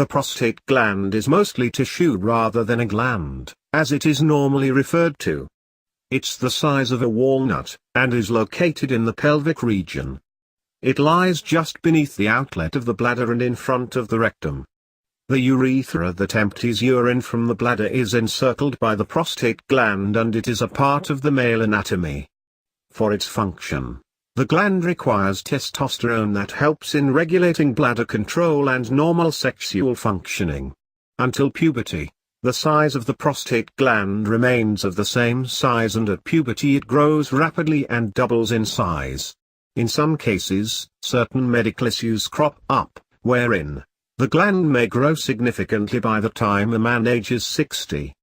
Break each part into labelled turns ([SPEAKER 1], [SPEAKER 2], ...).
[SPEAKER 1] The prostate gland is mostly tissue rather than a gland, as it is normally referred to. It's the size of a walnut, and is located in the pelvic region. It lies just beneath the outlet of the bladder and in front of the rectum. The urethra that empties urine from the bladder is encircled by the prostate gland, and it is a part of the male anatomy. For its function, the gland requires testosterone that helps in regulating bladder control and normal sexual functioning. Until puberty, the size of the prostate gland remains of the same size, and at puberty it grows rapidly and doubles in size. In some cases, certain medical issues crop up, wherein the gland may grow significantly by the time a man ages 60.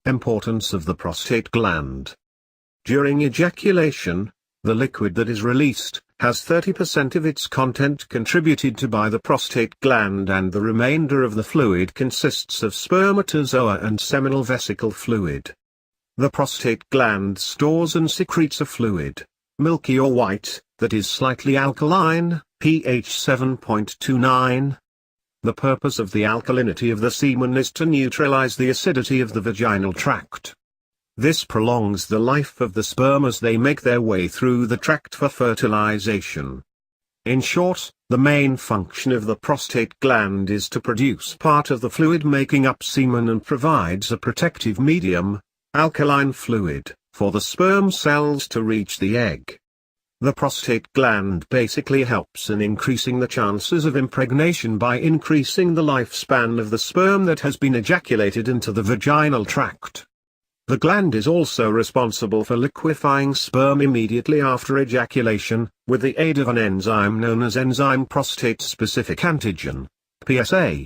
[SPEAKER 1] Importance of the prostate gland. During ejaculation, the liquid that is released has 30% of its content contributed to by the prostate gland, and the remainder of the fluid consists of spermatozoa and seminal vesicle fluid. The prostate gland stores and secretes a fluid, milky or white, that is slightly alkaline, pH 7.29. The purpose of the alkalinity of the semen is to neutralize the acidity of the vaginal tract. This prolongs the life of the sperm as they make their way through the tract for fertilization. In short, the main function of the prostate gland is to produce part of the fluid making up semen and provides a protective medium, alkaline fluid, for the sperm cells to reach the egg. The prostate gland basically helps in increasing the chances of impregnation by increasing the lifespan of the sperm that has been ejaculated into the vaginal tract. The gland is also responsible for liquefying sperm immediately after ejaculation, with the aid of an enzyme known as enzyme prostate-specific antigen, PSA.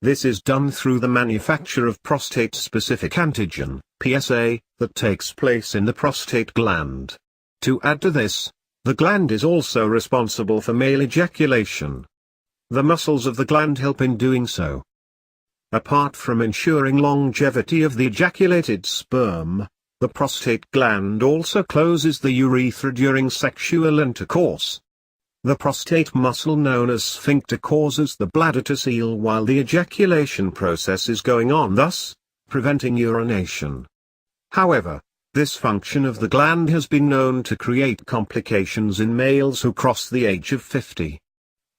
[SPEAKER 1] This is done through the manufacture of prostate-specific antigen, PSA, that takes place in the prostate gland. To add to this, the gland is also responsible for male ejaculation. The muscles of the gland help in doing so. Apart from ensuring longevity of the ejaculated sperm, the prostate gland also closes the urethra during sexual intercourse. The prostate muscle known as sphincter causes the bladder to seal while the ejaculation process is going on, thus preventing urination. However, this function of the gland has been known to create complications in males who cross the age of 50.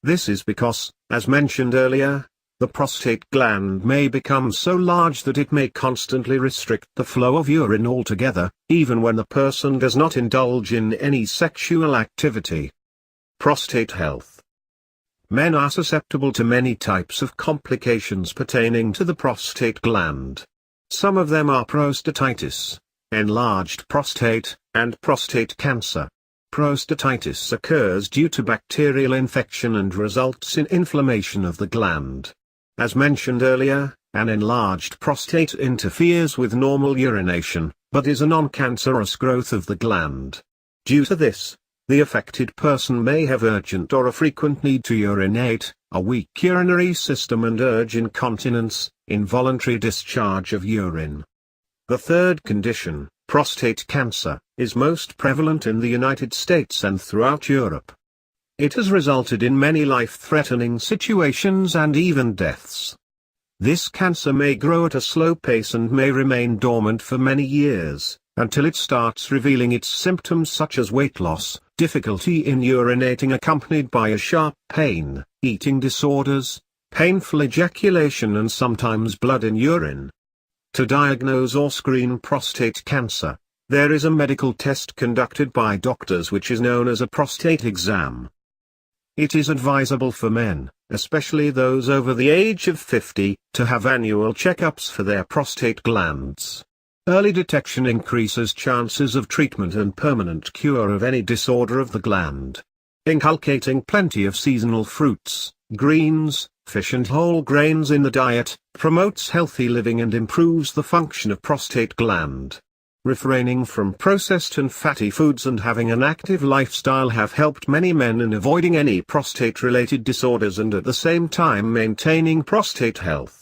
[SPEAKER 1] This is because, as mentioned earlier, the prostate gland may become so large that it may constantly restrict the flow of urine altogether, even when the person does not indulge in any sexual activity. Prostate health. Men are susceptible to many types of complications pertaining to the prostate gland. Some of them are prostatitis, enlarged prostate, and prostate cancer. Prostatitis occurs due to bacterial infection and results in inflammation of the gland. As mentioned earlier, an enlarged prostate interferes with normal urination, but is a non-cancerous growth of the gland. Due to this, the affected person may have urgent or a frequent need to urinate, a weak urinary system and urge incontinence, involuntary discharge of urine. The third condition, prostate cancer, is most prevalent in the United States and throughout Europe. It has resulted in many life-threatening situations and even deaths. This cancer may grow at a slow pace and may remain dormant for many years, until it starts revealing its symptoms such as weight loss, difficulty in urinating accompanied by a sharp pain, eating disorders, painful ejaculation and sometimes blood in urine. To diagnose or screen prostate cancer, there is a medical test conducted by doctors which is known as a prostate exam. It is advisable for men, especially those over the age of 50, to have annual checkups for their prostate glands. Early detection increases chances of treatment and permanent cure of any disorder of the gland. Inculcating plenty of seasonal fruits, greens, fish and whole grains in the diet, promotes healthy living and improves the function of prostate gland. Refraining from processed and fatty foods and having an active lifestyle have helped many men in avoiding any prostate-related disorders and at the same time maintaining prostate health.